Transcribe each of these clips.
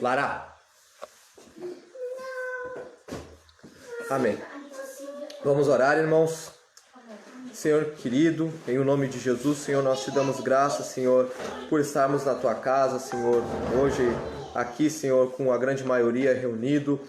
Lara. Amém. Vamos orar, irmãos. Senhor querido, em o nome de Jesus, Senhor, nós te damos graças, Senhor, por estarmos na tua casa, Senhor, hoje aqui, Senhor, com a grande maioria reunido.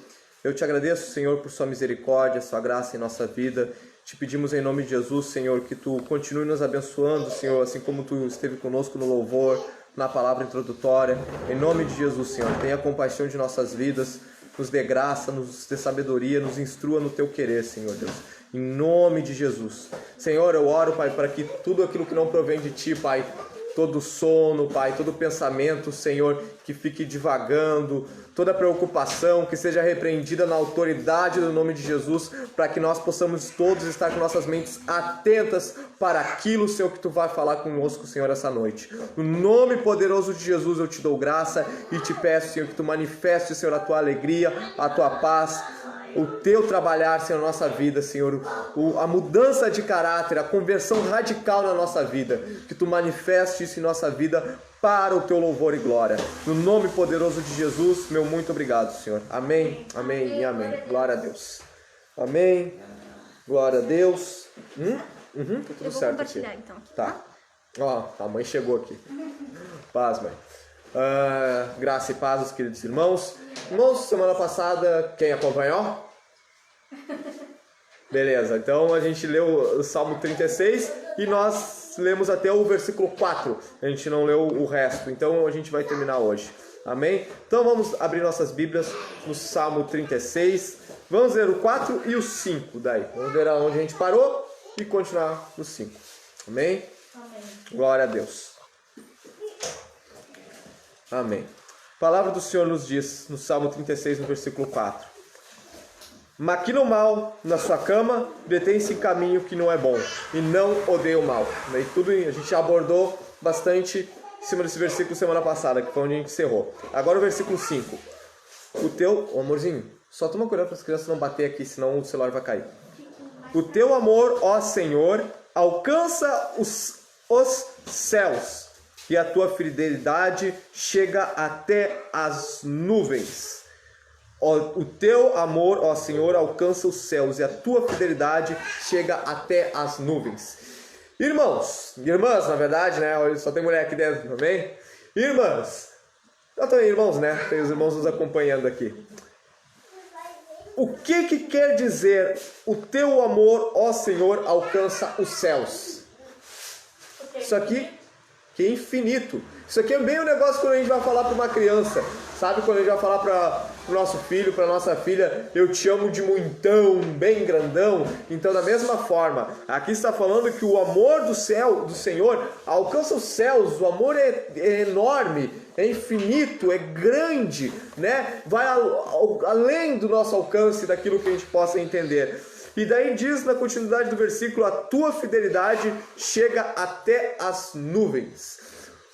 Eu te agradeço, Senhor, por sua misericórdia, sua graça em nossa vida. Te pedimos em nome de Jesus, Senhor, que tu continue nos abençoando, Senhor, assim como tu esteve conosco no louvor, na palavra introdutória. Em nome de Jesus, Senhor, tenha compaixão de nossas vidas, nos dê graça, nos dê sabedoria, nos instrua no teu querer, Senhor Deus. Em nome de Jesus. Senhor, eu oro, Pai, para que tudo aquilo que não provém de Ti, Pai, todo sono, Pai, todo pensamento, Senhor, que fique divagando, toda preocupação, que seja repreendida na autoridade do nome de Jesus, para que nós possamos todos estar com nossas mentes atentas para aquilo, Senhor, que Tu vai falar conosco, Senhor, essa noite. No nome poderoso de Jesus eu te dou graça e te peço, Senhor, que Tu manifeste, Senhor, a Tua alegria, a Tua paz, o Teu trabalhar, Senhor, na nossa vida, Senhor, a mudança de caráter, a conversão radical na nossa vida, que Tu manifeste isso em nossa vida para o Teu louvor e glória. No nome poderoso de Jesus, meu muito obrigado, Senhor. Amém, amém e amém. Glória a Deus. Amém. Glória a Deus. Tá tudo eu vou certo compartilhar aqui. então. Tá. Ó, a mãe chegou aqui. Paz, mãe. Graça e paz, queridos irmãos. Irmãos, semana passada, quem acompanhou? Beleza, então a gente leu o Salmo 36 e nós lemos até o versículo 4. A gente não leu o resto, então a gente vai terminar hoje. Amém? Então vamos abrir nossas Bíblias no Salmo 36. Vamos ler o 4 e o 5 daí. Vamos ver aonde a gente parou e continuar no 5. Amém? Amém. Glória a Deus. Amém. A palavra do Senhor nos diz no Salmo 36, no versículo 4. Maquina o mal na sua cama, detém-se em caminho que não é bom, e não odeia o mal. E tudo a gente já abordou bastante em cima desse versículo semana passada, que foi onde a gente encerrou. Agora o versículo 5. Ô, amorzinho, só toma cuidado para as crianças não bater aqui, senão o celular vai cair. O teu amor, ó Senhor, alcança os céus, e a tua fidelidade chega até as nuvens. O teu amor, ó Senhor, alcança os céus, e a tua fidelidade chega até as nuvens. Irmãos, irmãs, na verdade, né? Só tem mulher aqui dentro, amém? Irmãs, eu também irmãos, né? Tem os irmãos nos acompanhando aqui. O que quer dizer o teu amor, ó Senhor, alcança os céus? Isso aqui que é infinito. Isso aqui é bem um negócio quando a gente vai falar para uma criança. Sabe quando a gente vai falar para o nosso filho, para nossa filha, eu te amo de muitão, bem grandão? Então, da mesma forma, aqui está falando que o amor do céu, do Senhor, alcança os céus. O amor é enorme, é infinito, é grande, né? Vai além do nosso alcance, daquilo que a gente possa entender. E daí diz na continuidade do versículo, a tua fidelidade chega até as nuvens.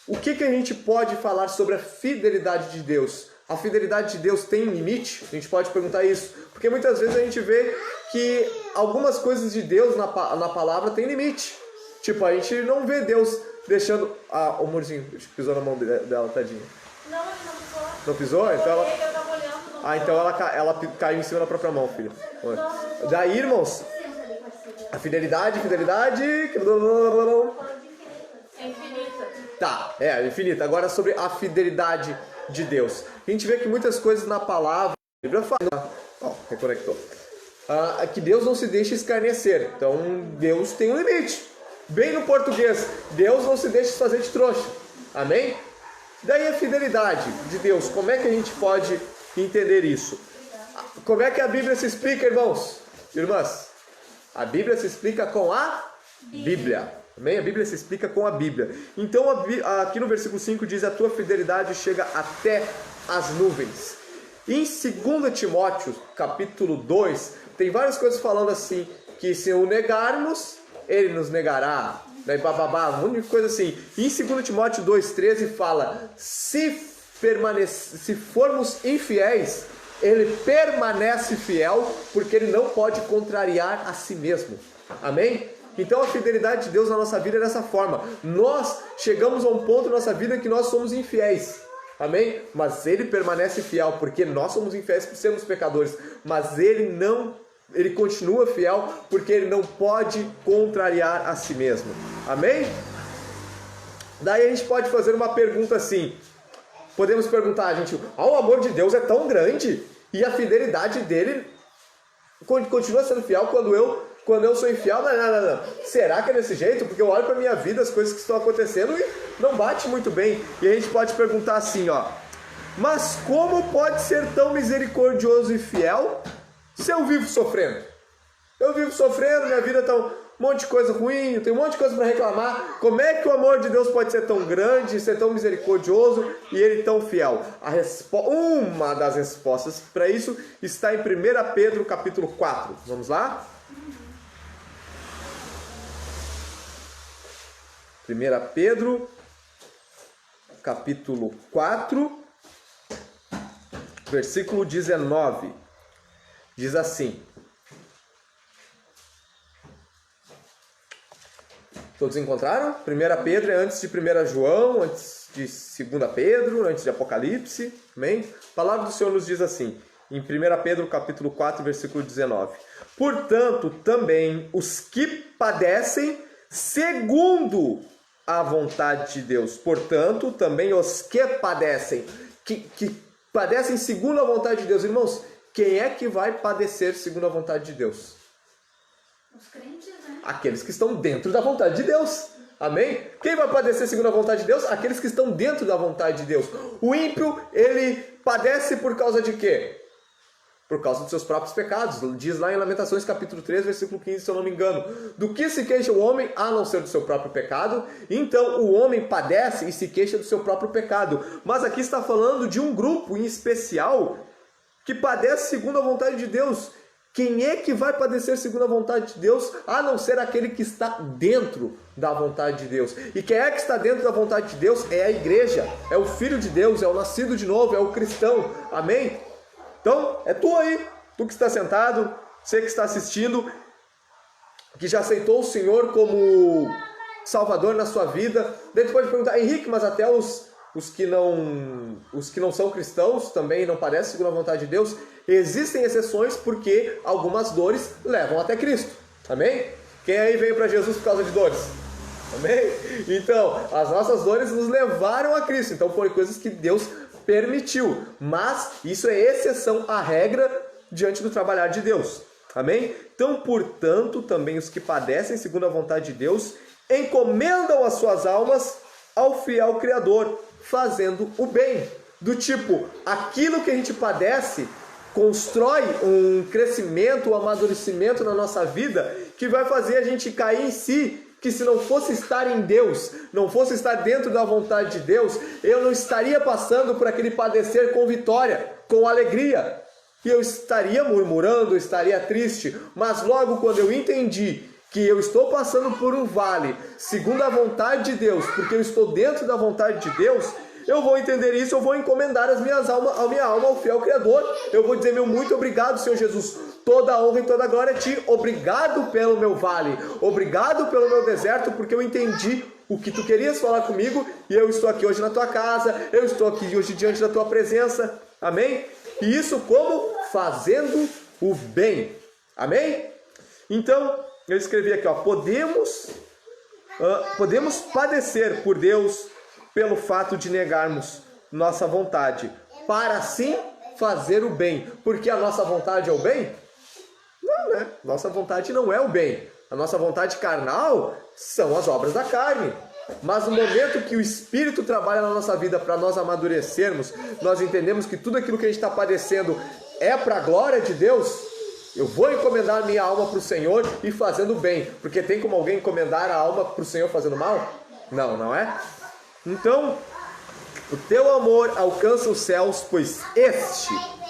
O que a gente pode falar sobre a fidelidade de Deus? A fidelidade de Deus tem limite? A gente pode perguntar isso. Porque muitas vezes a gente vê que algumas coisas de Deus na palavra tem limite. Tipo, a gente não vê Deus deixando... Ah, o amorzinho, pisou na mão dela, tadinha. Não, ele não pisou. Não pisou? Então ela... Eu tava olhando. Ah, então ela caiu em cima da própria mão, filho. Daí, irmãos, a fidelidade... É infinita. Tá, é infinita. Agora sobre a fidelidade de Deus. A gente vê que muitas coisas na palavra, a Bíblia fala, reconectou, que Deus não se deixa escarnecer. Então Deus tem um limite. Bem no português, Deus não se deixa fazer de trouxa. Amém? Daí a fidelidade de Deus, como é que a gente pode entender isso? Como é que a Bíblia se explica, irmãos? Irmãs? A Bíblia se explica com a Bíblia. Amém? A Bíblia se explica com a Bíblia. Então aqui no versículo 5 diz, a tua fidelidade chega até as nuvens. Em 2 Timóteo, capítulo 2, tem várias coisas falando assim, que se o negarmos, ele nos negará. Daí bababá, um monte de coisa assim. E em 2 Timóteo 2,13 fala, se formos infiéis, ele permanece fiel, porque ele não pode contrariar a si mesmo. Amém? Então a fidelidade de Deus na nossa vida é dessa forma. Nós chegamos a um ponto na nossa vida que nós somos infiéis. amém? Mas ele permanece fiel, porque nós somos infiéis por sermos pecadores, mas ele continua fiel, porque ele não pode contrariar a si mesmo, amém? Daí a gente pode fazer uma pergunta assim, podemos perguntar, gente, o amor de Deus é tão grande, e a fidelidade dele continua sendo fiel quando eu sou infiel? Não. Será que é desse jeito? Porque eu olho para a minha vida, as coisas que estão acontecendo e não bate muito bem. E a gente pode perguntar assim, ó. Mas como pode ser tão misericordioso e fiel se eu vivo sofrendo? Eu vivo sofrendo, minha vida tá um monte de coisa ruim, eu tenho um monte de coisa para reclamar. Como é que o amor de Deus pode ser tão grande, ser tão misericordioso e ele tão fiel? Uma das respostas para isso está em 1 Pedro capítulo 4. Vamos lá? 1 Pedro capítulo 4, versículo 19. Diz assim: todos encontraram? 1 Pedro é antes de 1 João, antes de 2 Pedro, antes de Apocalipse, amém? A palavra do Senhor nos diz assim, em 1 Pedro capítulo 4, versículo 19. Portanto, também os que padecem segundo a vontade de Deus. Portanto, também os que padecem, que padecem segundo a vontade de Deus. Irmãos, quem é que vai padecer segundo a vontade de Deus? Os crentes, né? Aqueles que estão dentro da vontade de Deus. Amém? Quem vai padecer segundo a vontade de Deus? Aqueles que estão dentro da vontade de Deus. O ímpio, ele padece por causa de quê? Por causa dos seus próprios pecados. Diz lá em Lamentações capítulo 3, versículo 15, se eu não me engano. Do que se queixa o homem, a não ser do seu próprio pecado? Então o homem padece e se queixa do seu próprio pecado. Mas aqui está falando de um grupo em especial que padece segundo a vontade de Deus. Quem é que vai padecer segundo a vontade de Deus, a não ser aquele que está dentro da vontade de Deus? E quem é que está dentro da vontade de Deus? É a igreja, é o filho de Deus, é o nascido de novo, é o cristão, amém? Então, é tu aí, tu que está sentado, você que está assistindo, que já aceitou o Senhor como Salvador na sua vida. Daí tu pode perguntar, Henrique, mas até os que não são cristãos também não padecem segundo a vontade de Deus? Existem exceções porque algumas dores levam até Cristo, amém? Quem aí veio para Jesus por causa de dores? Amém? Então, as nossas dores nos levaram a Cristo, então foram coisas que Deus permitiu, mas isso é exceção à regra diante do trabalhar de Deus, amém? Então, portanto, também os que padecem segundo a vontade de Deus encomendam as suas almas ao fiel Criador, fazendo o bem. Do tipo, aquilo que a gente padece constrói um crescimento, um amadurecimento na nossa vida que vai fazer a gente cair em si, que se não fosse estar em Deus, não fosse estar dentro da vontade de Deus, eu não estaria passando por aquele padecer com vitória, com alegria, e eu estaria murmurando, eu estaria triste, mas logo quando eu entendi que eu estou passando por um vale, segundo a vontade de Deus, porque eu estou dentro da vontade de Deus, eu vou entender isso, eu vou encomendar a minha alma ao fiel Criador. Eu vou dizer, meu muito obrigado, Senhor Jesus. Toda a honra e toda a glória a Ti. Obrigado pelo meu vale. Obrigado pelo meu deserto, porque eu entendi o que Tu querias falar comigo. E eu estou aqui hoje na Tua casa. Eu estou aqui hoje diante da Tua presença. Amém? E isso como? Fazendo o bem. Amém? Então, eu escrevi aqui, ó. Podemos padecer por Deus pelo fato de negarmos nossa vontade, para assim fazer o bem. Porque a nossa vontade é o bem? Não, né? Nossa vontade não é o bem. A nossa vontade carnal são as obras da carne. Mas no momento que o Espírito trabalha na nossa vida para nós amadurecermos, nós entendemos que tudo aquilo que a gente está padecendo é para a glória de Deus. Eu vou encomendar minha alma para o Senhor e fazendo bem. Porque tem como alguém encomendar a alma para o Senhor fazendo mal? Não, não é? Então, o teu amor alcança os céus, pois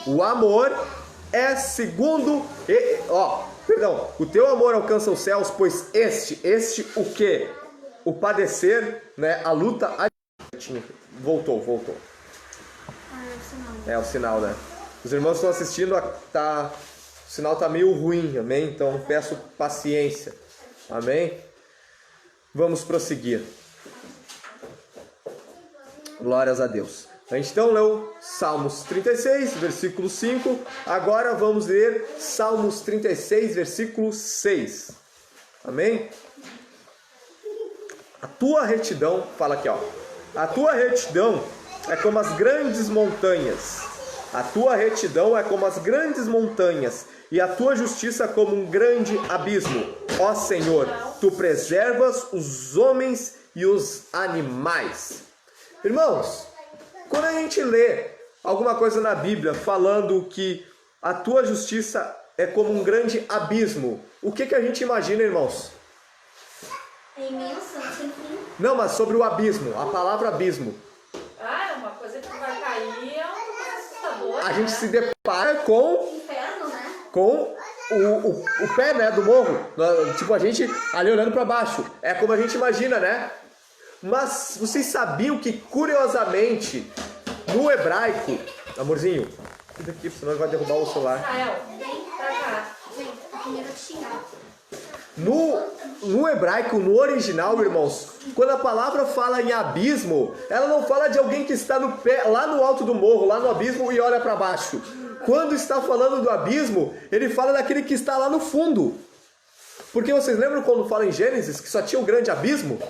o amor é segundo... o teu amor alcança os céus, pois este o quê? O padecer, né? A luta... Voltou. É o sinal, né? Os irmãos estão assistindo, o sinal está meio ruim, amém? Então, peço paciência, amém? Vamos prosseguir. Glórias a Deus. A gente então leu Salmos 36, versículo 5. Agora vamos ler Salmos 36, versículo 6. Amém? A tua retidão, fala aqui, ó. A tua retidão é como as grandes montanhas. A tua retidão é como as grandes montanhas, e a tua justiça como um grande abismo. Ó Senhor, tu preservas os homens e os animais. Irmãos, quando a gente lê alguma coisa na Bíblia falando que a tua justiça é como um grande abismo, o que a gente imagina, irmãos? É imenso, não tem fim. Não, mas sobre o abismo, a palavra abismo. Ah, é uma coisa que vai cair, é uma coisa assustadora. A gente né? se depara com Inferno, né? o pé, né, do morro. Tipo, a gente ali olhando para baixo. É como a gente imagina, né? Mas vocês sabiam que, curiosamente, no hebraico... Amorzinho, cuida aqui, senão ele vai derrubar o celular. Israel, vem pra cá. Vem, a primeira te xingar. No hebraico, no original, irmãos, quando a palavra fala em abismo, ela não fala de alguém que está no pé, lá no alto do morro, lá no abismo e olha para baixo. Quando está falando do abismo, ele fala daquele que está lá no fundo. Porque vocês lembram quando fala em Gênesis que só tinha um grande abismo?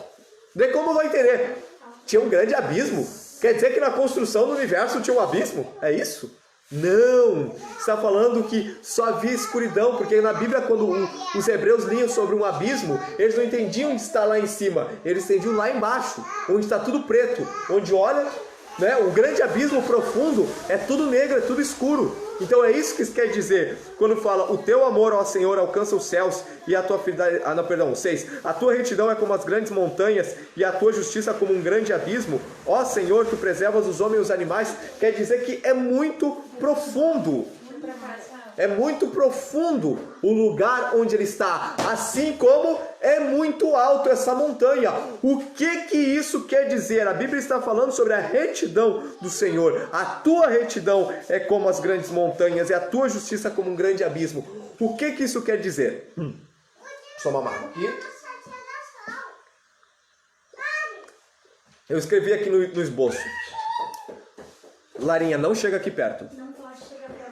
Daí como vai entender? Tinha um grande abismo? Quer dizer que na construção do universo tinha um abismo? É isso? Não! Está falando que só havia escuridão, porque na Bíblia, quando os hebreus liam sobre um abismo, eles não entendiam de estar lá em cima, eles entendiam lá embaixo, onde está tudo preto, onde olha, né, o grande abismo profundo é tudo negro, é tudo escuro. Então é isso que isso quer dizer quando fala: o teu amor, ó Senhor, alcança os céus, e a tua fidelidade... 6. A tua retidão é como as grandes montanhas, e a tua justiça como um grande abismo. Ó Senhor, tu preservas os homens e os animais. Quer dizer que é muito profundo. É muito profundo o lugar onde ele está, assim como é muito alto essa montanha. O que isso quer dizer? A Bíblia está falando sobre a retidão do Senhor. A tua retidão é como as grandes montanhas e a tua justiça como um grande abismo. O que isso quer dizer? Deixa eu mamar aqui. Eu escrevi aqui no esboço. Larinha, não chega aqui perto. Não pode chegar perto.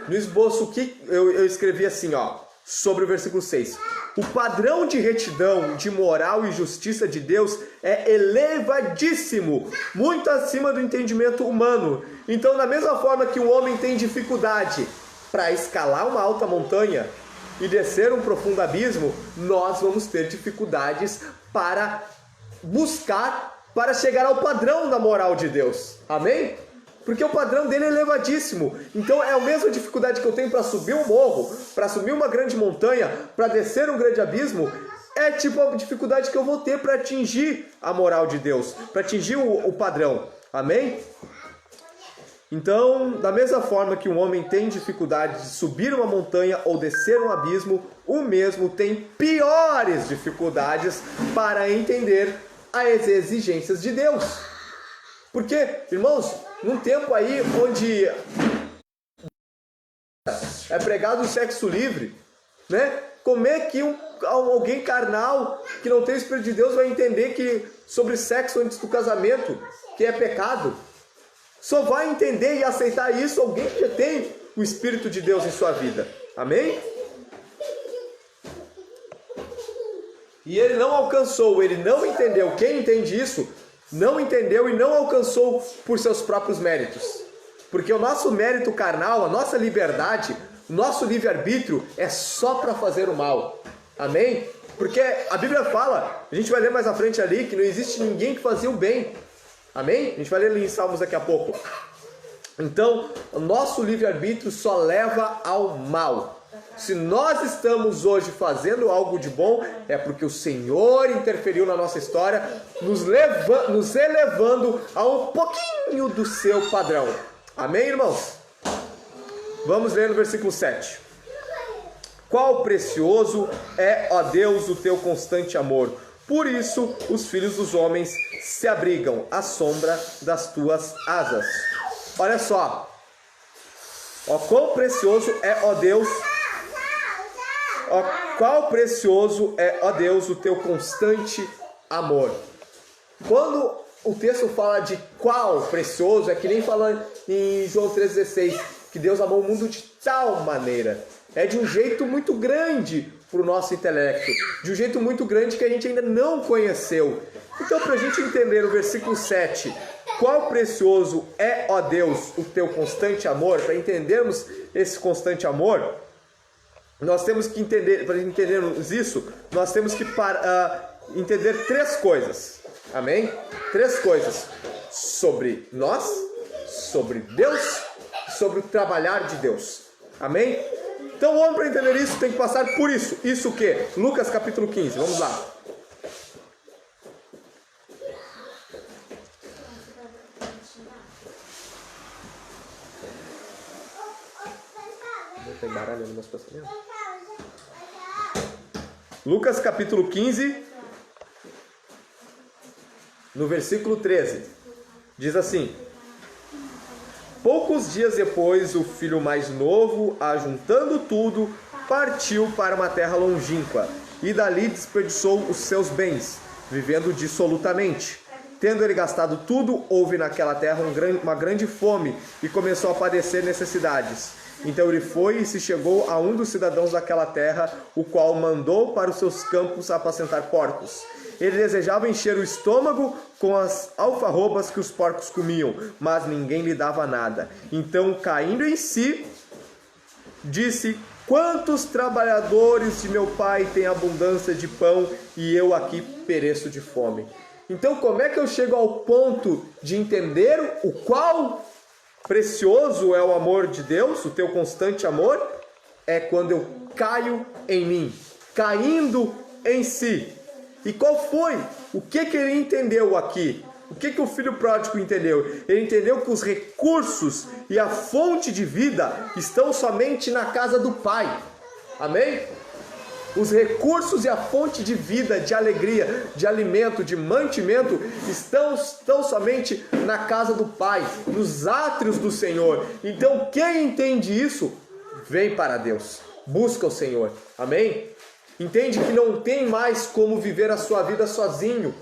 No esboço, que eu escrevi assim, ó, sobre o versículo 6. O padrão de retidão, de moral e justiça de Deus é elevadíssimo, muito acima do entendimento humano. Então, da mesma forma que o homem tem dificuldade para escalar uma alta montanha e descer um profundo abismo, nós vamos ter dificuldades para buscar, para chegar ao padrão da moral de Deus. Amém? Porque o padrão dele é elevadíssimo. Então é a mesma dificuldade que eu tenho para subir um morro, para subir uma grande montanha, para descer um grande abismo, é tipo a dificuldade que eu vou ter para atingir a moral de Deus, para atingir o padrão. Amém? Então, da mesma forma que um homem tem dificuldade de subir uma montanha ou descer um abismo, o mesmo tem piores dificuldades para entender as exigências de Deus. Porque, irmãos, num tempo aí onde é pregado o sexo livre, né? Como é que alguém carnal que não tem o Espírito de Deus vai entender que sobre sexo antes do casamento, que é pecado? Só vai entender e aceitar isso alguém que já tem o Espírito de Deus em sua vida. Amém? E ele não alcançou, ele não entendeu. Quem entende isso não entendeu e não alcançou por seus próprios méritos. Porque o nosso mérito carnal, a nossa liberdade, o nosso livre-arbítrio é só para fazer o mal. Amém? Porque a Bíblia fala, a gente vai ler mais à frente ali, que não existe ninguém que fazia o bem. Amém? A gente vai ler ali em Salmos daqui a pouco. Então, o nosso livre-arbítrio só leva ao mal. Se nós estamos hoje fazendo algo de bom, é porque o Senhor interferiu na nossa história, nos elevando a um pouquinho do seu padrão. Amém, irmãos? Vamos ler no versículo 7. Qual precioso é, ó Deus, o teu constante amor. Por isso, os filhos dos homens se abrigam à sombra das tuas asas. Olha só. Ó, quão precioso é, ó Deus... Qual precioso é, ó Deus, o teu constante amor. Quando o texto fala de qual precioso, é que nem fala em João 3,16, que Deus amou o mundo de tal maneira. É de um jeito muito grande para o nosso intelecto, de um jeito muito grande que a gente ainda não conheceu. Então, para a gente entender o versículo 7, qual precioso é, ó Deus, o teu constante amor, para entendermos esse constante amor, nós temos que entender, para entendermos isso, nós temos que entender três coisas. Amém? Três coisas. Sobre nós, sobre Deus, sobre o trabalhar de Deus. Amém? Então o homem, para entender isso, tem que passar por isso. Isso o quê? Lucas capítulo 15. Vamos lá. Tem baralho no meu pensamento. Lucas capítulo 15, no versículo 13, diz assim: poucos dias depois, o filho mais novo, ajuntando tudo, partiu para uma terra longínqua, e dali desperdiçou os seus bens, vivendo dissolutamente. Tendo ele gastado tudo, houve naquela terra uma grande fome, e começou a padecer necessidades. Então ele foi e se chegou a um dos cidadãos daquela terra, o qual mandou para os seus campos apacentar porcos. Ele desejava encher o estômago com as alfarrobas que os porcos comiam, mas ninguém lhe dava nada. Então, caindo em si, disse: quantos trabalhadores de meu pai têm abundância de pão e eu aqui pereço de fome? Então, como é que eu chego ao ponto de entender o qual precioso é o amor de Deus, o teu constante amor? É quando eu caio em mim, caindo em si. E qual foi? O que ele entendeu aqui? O que o filho pródigo entendeu? Ele entendeu que os recursos e a fonte de vida estão somente na casa do Pai. Amém? Os recursos e a fonte de vida, de alegria, de alimento, de mantimento estão somente na casa do Pai, nos átrios do Senhor. Então quem entende isso, vem para Deus, busca o Senhor. Amém? Entende que não tem mais como viver a sua vida sozinho,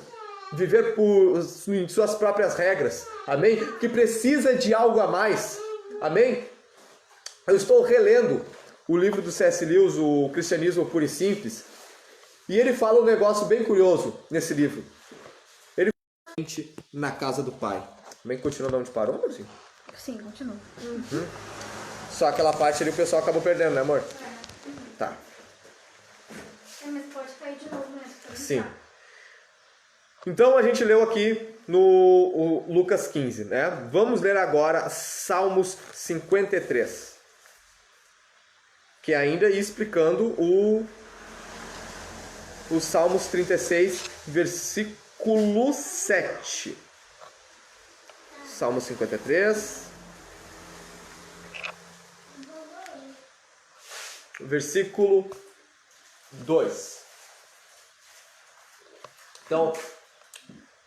viver por suas próprias regras. Amém? Que precisa de algo a mais. Amém? Eu estou relendo o livro do C.S. Lewis, o Cristianismo Puro e Simples, e ele fala um negócio bem curioso nesse livro. Ele fala na casa do Pai. Amém? Continua de onde parou, amor? Sim, continua. Só aquela parte ali o pessoal acabou perdendo, né, amor? Tá. Mas pode cair de novo, né? Sim. Então a gente leu aqui no Lucas 15, né? Vamos ler agora Salmos 53. Que ainda ia explicando o Salmos 36, versículo 7. Salmos 53, versículo 2. Então,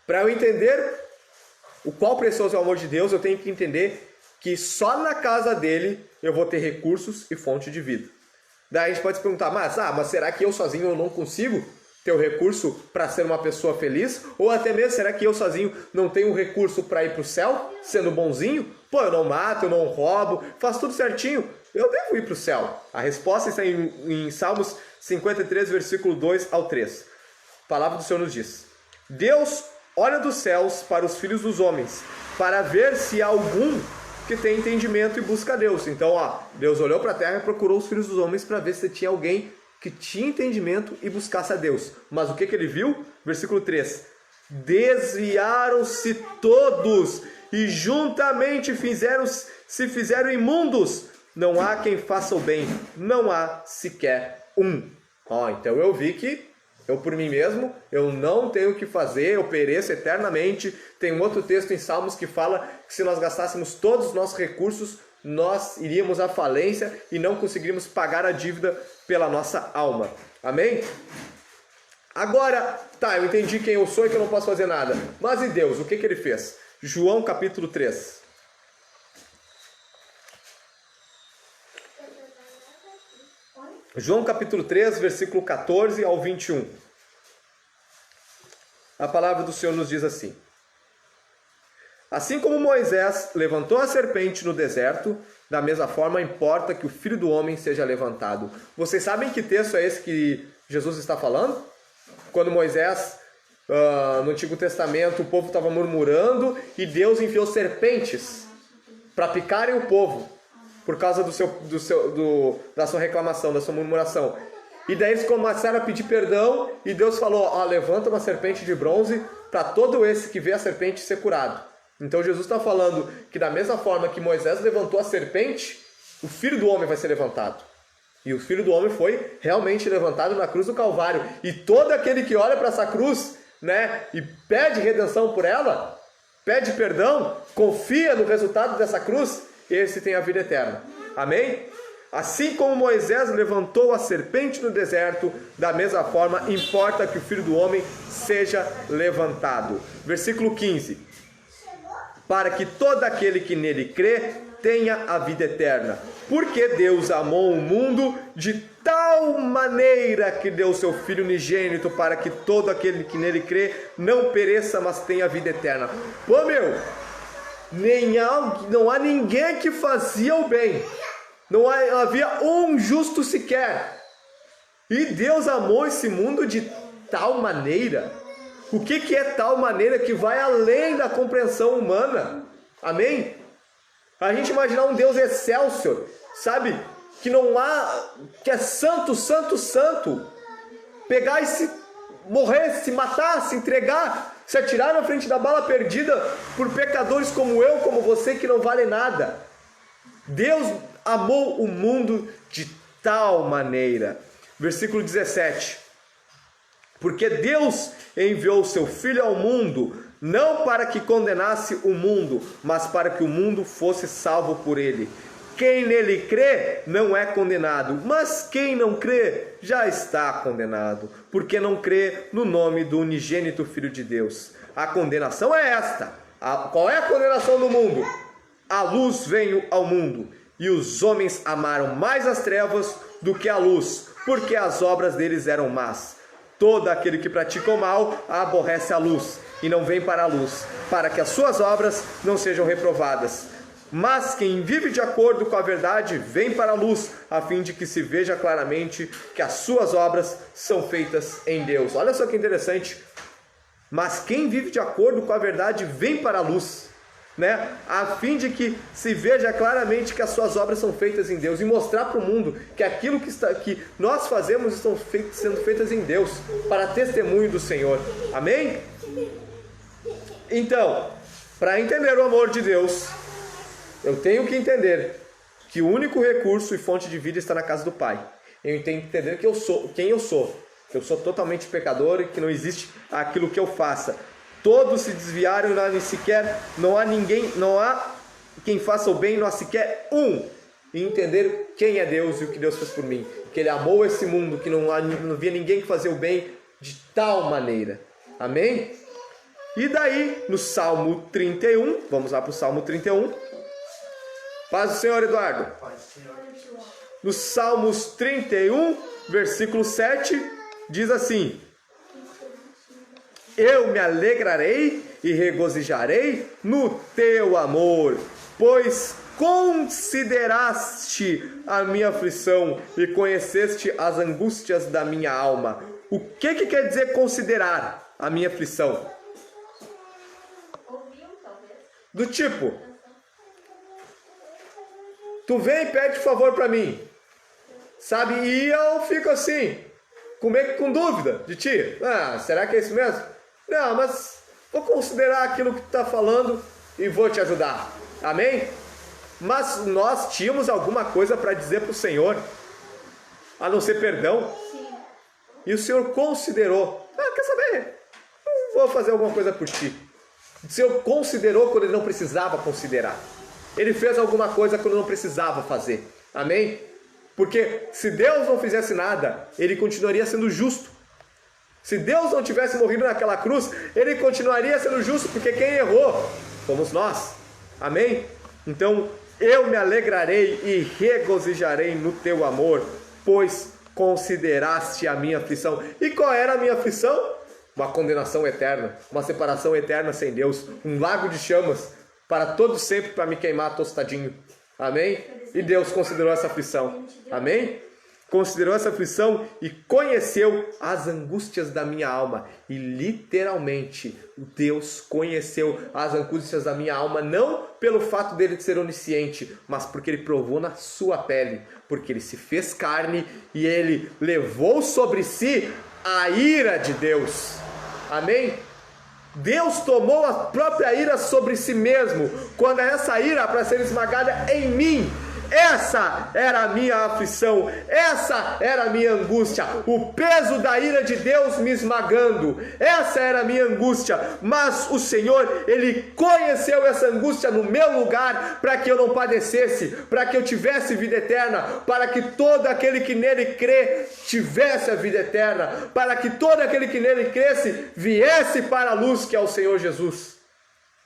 para eu entender o qual precioso é o amor de Deus, eu tenho que entender que só na casa dele eu vou ter recursos e fonte de vida. Daí a gente pode se perguntar, mas será que eu sozinho eu não consigo ter o recurso para ser uma pessoa feliz? Ou até mesmo, será que eu sozinho não tenho o recurso para ir para o céu, sendo bonzinho? Pô, eu não mato, eu não roubo, faço tudo certinho, eu devo ir para o céu. A resposta está em Salmos 53, versículo 2 ao 3. A palavra do Senhor nos diz: Deus olha dos céus para os filhos dos homens, para ver se há algum que tem entendimento e busca a Deus. Então, Deus olhou para a terra e procurou os filhos dos homens para ver se tinha alguém que tinha entendimento e buscasse a Deus. Mas o que ele viu? Versículo 3. Desviaram-se todos e juntamente se fizeram imundos. Não há quem faça o bem, não há sequer um. Então eu vi que eu por mim mesmo, eu não tenho o que fazer, eu pereço eternamente. Tem um outro texto em Salmos que fala que se nós gastássemos todos os nossos recursos, nós iríamos à falência e não conseguiríamos pagar a dívida pela nossa alma. Amém? Agora, eu entendi quem eu sou e que eu não posso fazer nada. Mas e Deus, o que ele fez? João capítulo 3. João capítulo 3, versículo 14 ao 21. A palavra do Senhor nos diz assim: Assim como Moisés levantou a serpente no deserto, da mesma forma importa que o Filho do Homem seja levantado. Vocês sabem que texto é esse que Jesus está falando? Quando Moisés, no Antigo Testamento, o povo estava murmurando e Deus enviou serpentes para picarem o povo por causa da sua reclamação, da sua murmuração. E daí eles começaram a pedir perdão e Deus falou, levanta uma serpente de bronze para todo esse que vê a serpente ser curado. Então Jesus está falando que da mesma forma que Moisés levantou a serpente, o Filho do Homem vai ser levantado. E o Filho do Homem foi realmente levantado na cruz do Calvário. E todo aquele que olha para essa cruz, e pede redenção por ela, pede perdão, confia no resultado dessa cruz, esse tem a vida eterna. Amém? Assim como Moisés levantou a serpente no deserto, da mesma forma importa que o Filho do Homem seja levantado. Versículo 15. Para que todo aquele que nele crê tenha a vida eterna. Porque Deus amou o mundo de tal maneira que deu o seu Filho unigênito, para que todo aquele que nele crê não pereça, mas tenha a vida eterna. Pô, meu, não há ninguém que fazia o bem. Não havia um justo sequer. E Deus amou esse mundo de tal maneira. O que é tal maneira que vai além da compreensão humana? Amém? A gente imaginar um Deus excelsior, sabe? Que é santo, santo, santo. Pegar e se morrer, se matar, se entregar, se atirar na frente da bala perdida por pecadores como eu, como você, que não vale nada. Deus amou o mundo de tal maneira. Versículo 17. Porque Deus enviou o seu Filho ao mundo, não para que condenasse o mundo, mas para que o mundo fosse salvo por ele. Quem nele crê não é condenado, mas quem não crê já está condenado, porque não crê no nome do unigênito Filho de Deus. A condenação é esta. Qual é a condenação do mundo? A luz veio ao mundo, e os homens amaram mais as trevas do que a luz, porque as obras deles eram más. Todo aquele que pratica o mal aborrece a luz e não vem para a luz, para que as suas obras não sejam reprovadas. Mas quem vive de acordo com a verdade vem para a luz, a fim de que se veja claramente que as suas obras são feitas em Deus. Olha só que interessante. Mas quem vive de acordo com a verdade vem para a luz, a fim de que se veja claramente que as suas obras são feitas em Deus, e mostrar para o mundo que aquilo que nós fazemos estão sendo feitas em Deus, para testemunho do Senhor. Amém? Então, para entender o amor de Deus, eu tenho que entender que o único recurso e fonte de vida está na casa do Pai. Eu tenho que entender quem eu sou. Eu sou totalmente pecador e que não existe aquilo que eu faça. Todos se desviaram, não há quem faça o bem, não há sequer um. E entender quem é Deus e o que Deus fez por mim. Que Ele amou esse mundo, que não havia ninguém que fazia o bem de tal maneira. Amém? E daí, no Salmo 31, vamos lá para o Salmo 31. Paz do Senhor, Eduardo. No Salmos 31, versículo 7, diz assim: eu me alegrarei e regozijarei no teu amor, pois consideraste a minha aflição e conheceste as angústias da minha alma. O que quer dizer considerar a minha aflição? Do tipo, tu vem e pede favor para mim, sabe? E eu fico assim, com dúvida de ti. Será que é isso mesmo? Não, mas vou considerar aquilo que tu está falando e vou te ajudar. Amém? Mas nós tínhamos alguma coisa para dizer para o Senhor, a não ser perdão. Sim. E o Senhor considerou. Quer saber? Vou fazer alguma coisa por ti. O Senhor considerou quando Ele não precisava considerar. Ele fez alguma coisa quando não precisava fazer. Amém? Porque se Deus não fizesse nada, Ele continuaria sendo justo. Se Deus não tivesse morrido naquela cruz, Ele continuaria sendo justo, porque quem errou fomos nós. Amém? Então, eu me alegrarei e regozijarei no teu amor, pois consideraste a minha aflição. E qual era a minha aflição? Uma condenação eterna, uma separação eterna sem Deus, um lago de chamas, para todo sempre para me queimar tostadinho. Amém? E Deus considerou essa aflição. Amém? Considerou essa aflição e conheceu as angústias da minha alma. E literalmente, Deus conheceu as angústias da minha alma, não pelo fato dele ser onisciente, mas porque ele provou na sua pele, porque ele se fez carne e ele levou sobre si a ira de Deus. Amém? Deus tomou a própria ira sobre si mesmo, quando essa ira para ser esmagada em mim. Essa era a minha aflição, essa era a minha angústia, o peso da ira de Deus me esmagando, essa era a minha angústia, mas o Senhor, Ele conheceu essa angústia no meu lugar, para que eu não padecesse, para que eu tivesse vida eterna, para que todo aquele que nele crê, tivesse a vida eterna, para que todo aquele que nele cresce, viesse para a luz que é o Senhor Jesus.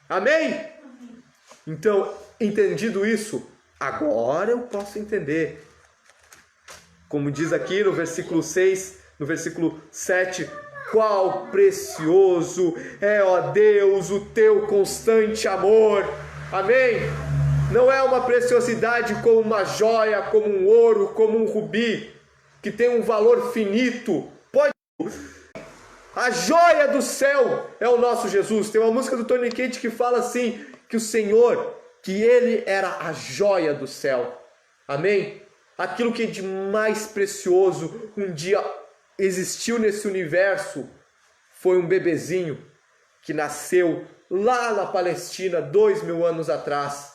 Amém? Então, entendido isso, agora eu posso entender. Como diz aqui no versículo 6, no versículo 7, qual precioso é, ó Deus, o teu constante amor. Amém? Não é uma preciosidade como uma joia, como um ouro, como um rubi, que tem um valor finito. A joia do céu é o nosso Jesus. Tem uma música do Tony Kate que fala assim, que o Senhor, que Ele era a joia do céu. Amém? Aquilo que de mais precioso um dia existiu nesse universo foi um bebezinho que nasceu lá na Palestina 2000 anos atrás,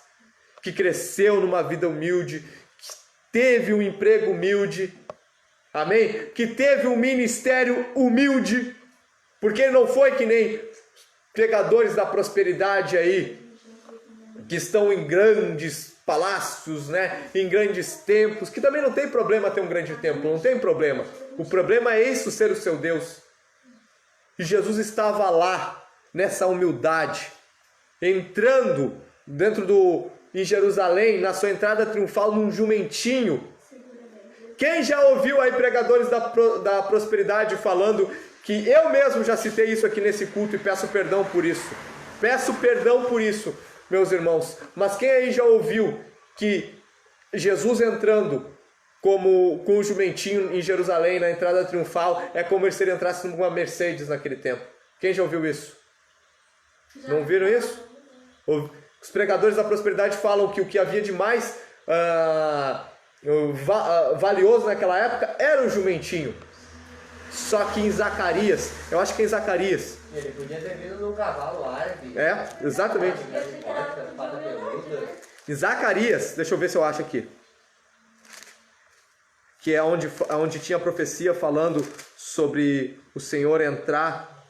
que cresceu numa vida humilde, que teve um emprego humilde, amém? Que teve um ministério humilde, porque ele não foi que nem pregadores da prosperidade aí, que estão em grandes palácios, né? Em grandes templos, que também não tem problema ter um grande templo, não tem problema. O problema é isso, ser o seu Deus. E Jesus estava lá, nessa humildade, entrando em Jerusalém, na sua entrada triunfal, num jumentinho. Quem já ouviu aí pregadores da prosperidade falando que eu mesmo já citei isso aqui nesse culto e peço perdão por isso. Peço perdão por isso, meus irmãos. Mas quem aí já ouviu que Jesus entrando com o jumentinho em Jerusalém, na entrada triunfal, é como se ele entrasse numa Mercedes naquele tempo? Quem já ouviu isso? Não viram isso? Os pregadores da prosperidade falam que o que havia de mais valioso naquela época era o jumentinho. Só que em Zacarias, eu acho que é em Zacarias. Ele podia ter vindo num cavalo árabe. É, exatamente. Em Zacarias, deixa eu ver se eu acho aqui. Que é onde tinha a profecia falando sobre o Senhor entrar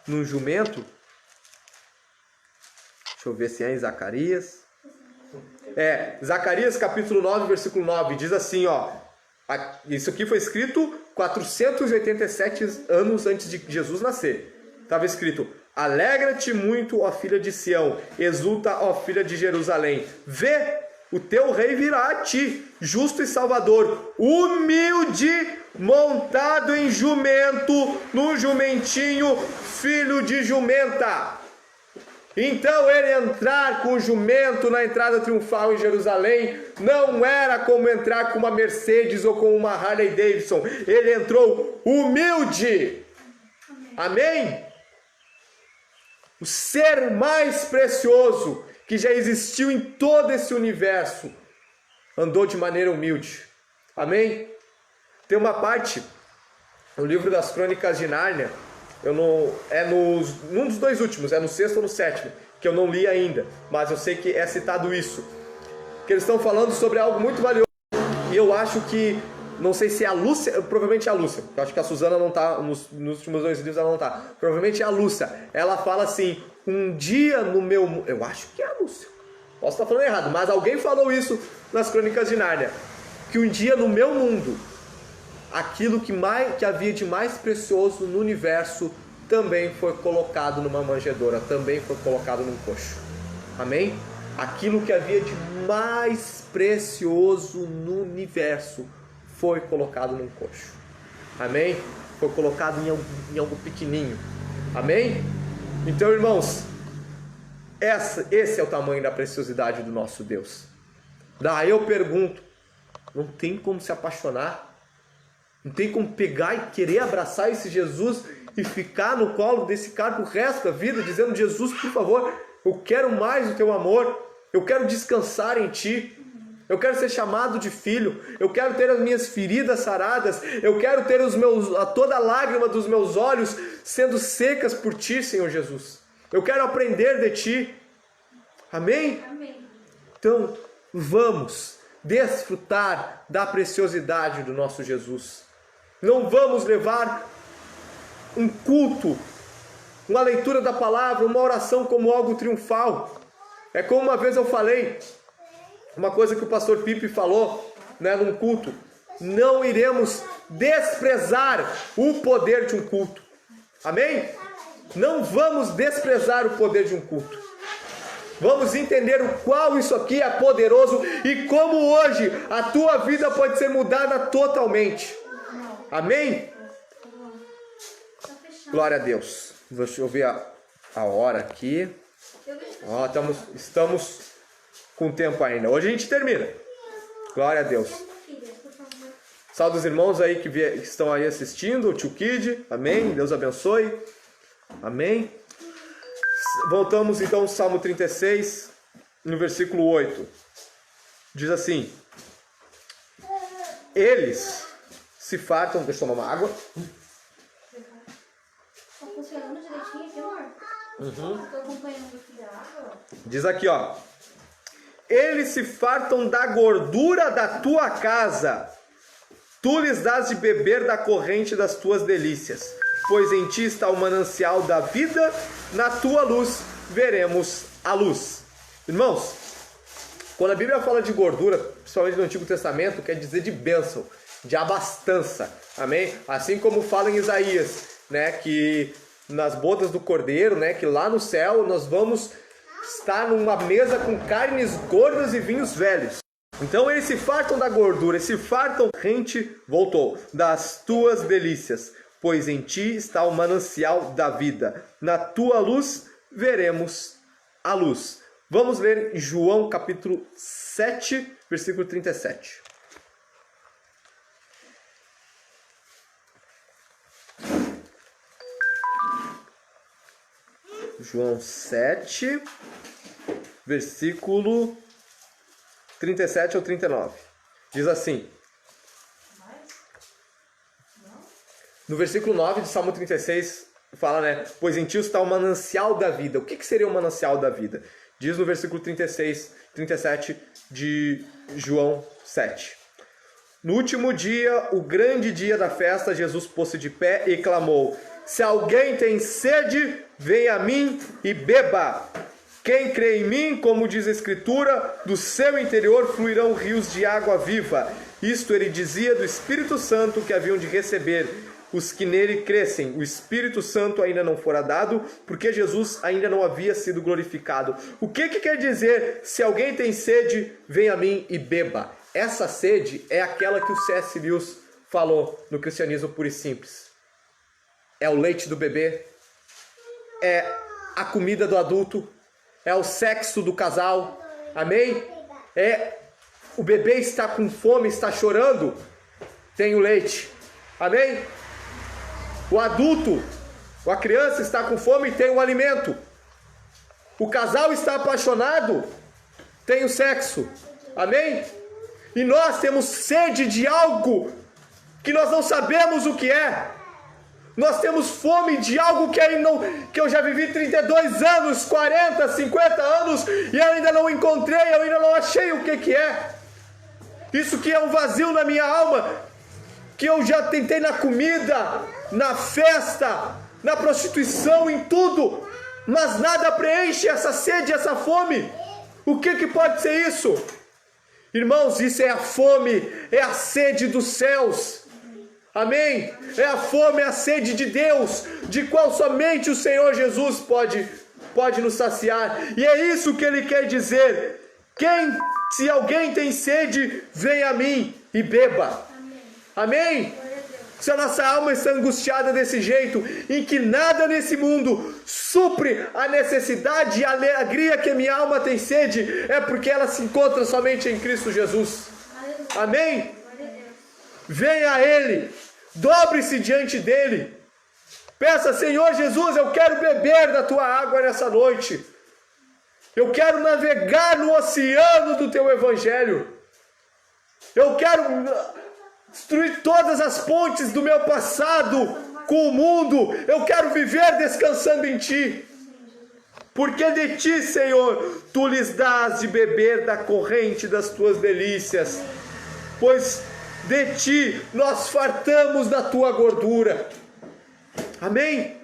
num jumento. Deixa eu ver se é em Zacarias. Zacarias capítulo 9, versículo 9, diz assim, ó. Isso aqui foi escrito 487 anos antes de Jesus nascer. Estava escrito: alegra-te muito, ó filha de Sião, exulta, ó filha de Jerusalém. Vê, o teu rei virá a ti, justo e salvador, humilde, montado em jumento, no jumentinho, filho de jumenta. Então ele entrar com o jumento na entrada triunfal em Jerusalém não era como entrar com uma Mercedes ou com uma Harley Davidson. Ele entrou humilde. Amém? O ser mais precioso que já existiu em todo esse universo andou de maneira humilde. Amém? Tem uma parte no livro das Crônicas de Nárnia, num dos dois últimos, é no 6º ou no 7º, que eu não li ainda, mas eu sei que é citado isso, que eles estão falando sobre algo muito valioso, e eu acho que, não sei se é a Lúcia, provavelmente é a Lúcia, eu acho que a Suzana não está, nos últimos 2 livros ela não está, provavelmente é a Lúcia, ela fala assim, um dia no meu, eu acho que é a Lúcia, posso estar falando errado, mas alguém falou isso nas Crônicas de Nárnia, que um dia no meu mundo, aquilo que havia de mais precioso no universo também foi colocado numa manjedoura, também foi colocado num coxo. Amém? Aquilo que havia de mais precioso no universo foi colocado num coxo. Amém? Foi colocado em algo pequenininho. Amém? Então, irmãos, Esse é o tamanho da preciosidade do nosso Deus. Daí eu pergunto, não tem como se apaixonar? Não tem como pegar e querer abraçar esse Jesus e ficar no colo desse cara pro resto da vida, dizendo, Jesus, por favor, eu quero mais o teu amor, eu quero descansar em ti, eu quero ser chamado de filho, eu quero ter as minhas feridas saradas, eu quero ter toda a lágrima dos meus olhos sendo secas por ti, Senhor Jesus. Eu quero aprender de ti. Amém? Amém. Então, vamos desfrutar da preciosidade do nosso Jesus. Não vamos levar um culto, uma leitura da palavra, uma oração como algo triunfal. É como uma vez eu falei, uma coisa que o pastor Pipe falou, né, num culto. Não iremos desprezar o poder de um culto. Amém? Não vamos desprezar o poder de um culto. Vamos entender o qual isso aqui é poderoso e como hoje a tua vida pode ser mudada totalmente. Amém? Glória a Deus. Deixa eu ver a hora aqui. Ó, estamos com tempo ainda. Hoje a gente termina. Glória a Deus. Salve os irmãos aí que estão aí assistindo, o Tio Kid. Amém. Deus abençoe. Amém. Voltamos então ao Salmo 36, no versículo 8. Diz assim: eles se fartam. Deixa eu tomar uma água. Tá funcionando direitinho aqui, amor? Tô acompanhando aqui da água. Diz aqui, ó. Eles se fartam da gordura da tua casa. Tu lhes dás de beber da corrente das tuas delícias. Pois em ti está o manancial da vida, na tua luz veremos a luz. Irmãos, quando a Bíblia fala de gordura, principalmente no Antigo Testamento, quer dizer de bênção, de abastança. Amém? Assim como fala em Isaías, né, que nas bodas do Cordeiro, né, que lá no céu nós vamos estar numa mesa com carnes gordas e vinhos velhos. Então eles se fartam da gordura, se fartam, rente, voltou, das tuas delícias, pois em ti está o manancial da vida. Na tua luz veremos a luz. Vamos ler João capítulo 7, versículo 37. João 7, versículo 37 ao 39. Diz assim. No versículo 9 de Salmo 36, fala, né? Pois em ti está o manancial da vida. O que seria o manancial da vida? Diz no versículo 37 de João 7. No último dia, o grande dia da festa, Jesus pôs-se de pé e clamou: se alguém tem sede, venha a mim e beba. Quem crê em mim, como diz a Escritura, do seu interior fluirão rios de água viva. Isto ele dizia do Espírito Santo que haviam de receber os que nele crescem. O Espírito Santo ainda não fora dado, porque Jesus ainda não havia sido glorificado. O que quer dizer, se alguém tem sede, venha a mim e beba? Essa sede é aquela que o C.S. Lewis falou no Cristianismo Puro e Simples. É o leite do bebê, é a comida do adulto, é o sexo do casal, amém? É o bebê está com fome, está chorando, tem o leite, amém? O adulto, a criança está com fome, tem o alimento. O casal está apaixonado, tem o sexo, amém? E nós temos sede de algo que nós não sabemos o que é. Nós temos fome de algo que eu já vivi 32 anos, 40, 50 anos e ainda não encontrei, eu ainda não achei o que é. Isso que é um vazio na minha alma, que eu já tentei na comida, na festa, na prostituição, em tudo, mas nada preenche essa sede, essa fome. O que pode ser isso? Irmãos, isso é a fome, é a sede dos céus. Amém? É a fome, é a sede de Deus, de qual somente o Senhor Jesus pode nos saciar. E é isso que ele quer dizer. Se alguém tem sede, venha a mim e beba. Amém? Se a nossa alma está angustiada desse jeito, em que nada nesse mundo supre a necessidade e a alegria que minha alma tem sede, é porque ela se encontra somente em Cristo Jesus. Amém? Venha a Ele, dobre-se diante dEle, peça: Senhor Jesus, eu quero beber da Tua água nessa noite, eu quero navegar no oceano do Teu Evangelho, eu quero destruir todas as pontes do meu passado com o mundo, eu quero viver descansando em Ti, porque de Ti, Senhor, Tu lhes dás de beber da corrente das Tuas delícias, pois de Ti nós fartamos da Tua gordura. Amém?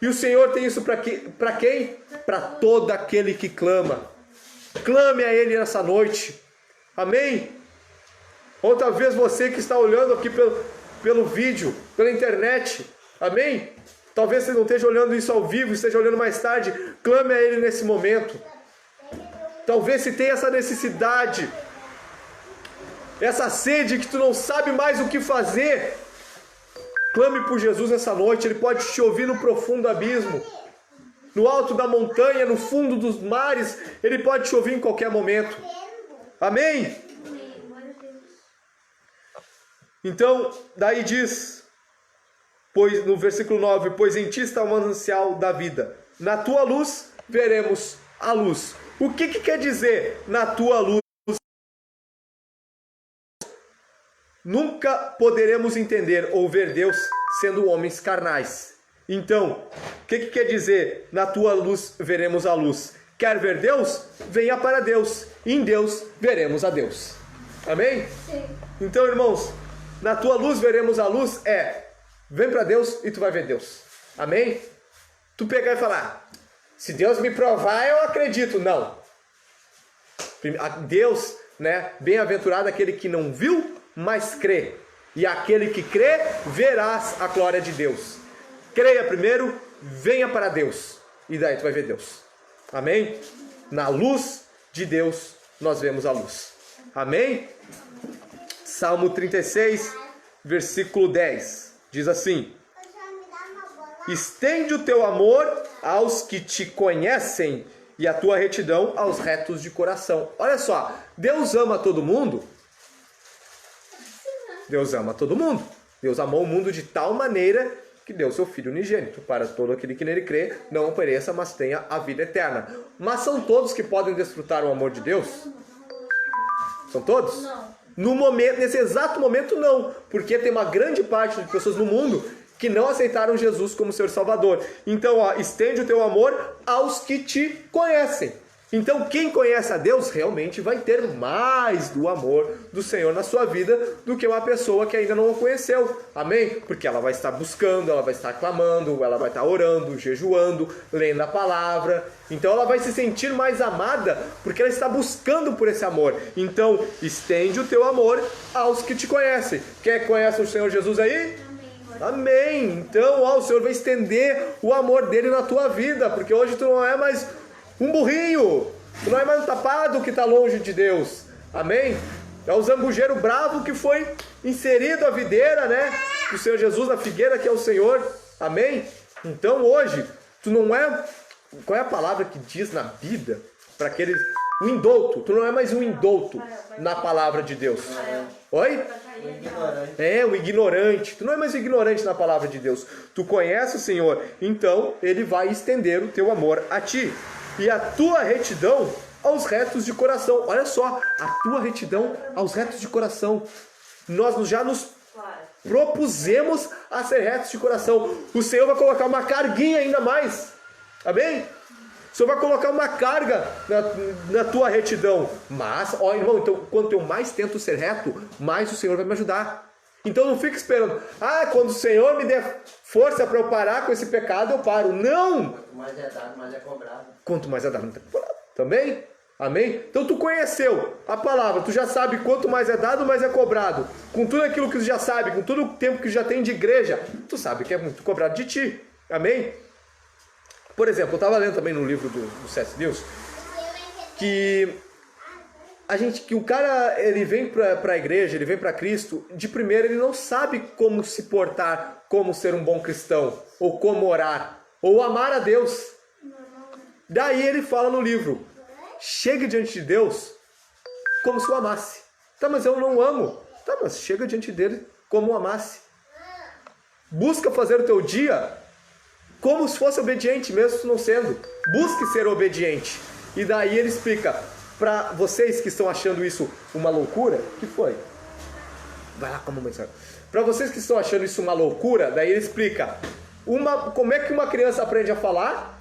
E o Senhor tem isso para quem? Para todo aquele que clama. Clame a Ele nessa noite. Amém? Ou talvez você que está olhando aqui pelo vídeo, pela internet. Amém? Talvez você não esteja olhando isso ao vivo, esteja olhando mais tarde. Clame a Ele nesse momento. Talvez se tenha essa necessidade, essa sede que tu não sabe mais o que fazer, clame por Jesus nessa noite. Ele pode te ouvir no profundo abismo, no alto da montanha, no fundo dos mares. Ele pode te ouvir em qualquer momento. Amém? Então, daí diz, pois no versículo 9, pois em Ti está o manancial da vida, na Tua luz veremos a luz. O que quer dizer na Tua luz? Nunca poderemos entender ou ver Deus sendo homens carnais. Então, o que quer dizer na Tua luz veremos a luz? Quer ver Deus? Venha para Deus. Em Deus veremos a Deus. Amém? Sim. Então, irmãos, na Tua luz veremos a luz vem para Deus e tu vai ver Deus. Amém? Tu pegar e falar: se Deus me provar, eu acredito. Não. Deus, né? Bem-aventurado aquele que não viu, mas crê. E aquele que crê, verás a glória de Deus. Creia primeiro, venha para Deus. E daí tu vai ver Deus. Amém? Na luz de Deus, nós vemos a luz. Amém? Salmo 36, versículo 10. Diz assim: estende o teu amor aos que te conhecem e a tua retidão aos retos de coração. Olha só, Deus ama todo mundo? Deus ama todo mundo. Deus amou o mundo de tal maneira que deu seu Filho unigênito, para todo aquele que nele crê, não pereça, mas tenha a vida eterna. Mas são todos que podem desfrutar o amor de Deus? São todos? Não. No momento, nesse exato momento, não. Porque tem uma grande parte de pessoas no mundo que não aceitaram Jesus como seu Salvador. Então, estende o teu amor aos que te conhecem. Então, quem conhece a Deus realmente vai ter mais do amor do Senhor na sua vida do que uma pessoa que ainda não o conheceu. Amém? Porque ela vai estar buscando, ela vai estar clamando, ela vai estar orando, jejuando, lendo a palavra. Então, ela vai se sentir mais amada porque ela está buscando por esse amor. Então, estende o teu amor aos que te conhecem. Quem conhece o Senhor Jesus aí? Amém. Então, o Senhor vai estender o amor dele na tua vida, porque hoje tu não é mais um burrinho, tu não é mais um tapado que está longe de Deus. Amém? É o zambujeiro bravo que foi inserido à videira, né? Do Senhor Jesus, na figueira que é o Senhor. Amém? Então hoje, tu não é... Qual é a palavra que diz na Bíblia? Para aqueles... Um indouto. Tu não é mais um indouto na palavra de Deus. Oi? O ignorante. Tu não é mais um ignorante na palavra de Deus. Tu conhece o Senhor, então Ele vai estender o teu amor a ti. E a tua retidão aos retos de coração. Olha só, a tua retidão aos retos de coração. Nós já nos propusemos a ser retos de coração. O Senhor vai colocar uma carguinha ainda mais. Amém? O Senhor vai colocar uma carga na tua retidão. Mas, ó irmão, então, quanto eu mais tento ser reto, mais o Senhor vai me ajudar. Então não fica esperando, quando o Senhor me der força para eu parar com esse pecado, eu paro. Não! Quanto mais é dado, mais é cobrado. Quanto mais é dado, mais é cobrado. Também? Amém? Então tu conheceu a palavra, tu já sabe quanto mais é dado, mais é cobrado. Com tudo aquilo que tu já sabe, com todo o tempo que já tem de igreja, tu sabe que é muito cobrado de ti. Amém? Por exemplo, eu estava lendo também no livro do C.S. Lewis que que o cara, ele vem para a igreja, ele vem para Cristo, de primeira ele não sabe como se portar, como ser um bom cristão, ou como orar, ou amar a Deus. Daí ele fala no livro, chega diante de Deus como se o amasse. Tá, mas eu não amo. Tá, mas chega diante dele como o amasse. Busca fazer o teu dia como se fosse obediente, mesmo não sendo. Busque ser obediente. E daí ele explica, para vocês que estão achando isso uma loucura, que foi? Vai lá, como mensagem. Para vocês que estão achando isso uma loucura, daí ele explica como é que uma criança aprende a falar?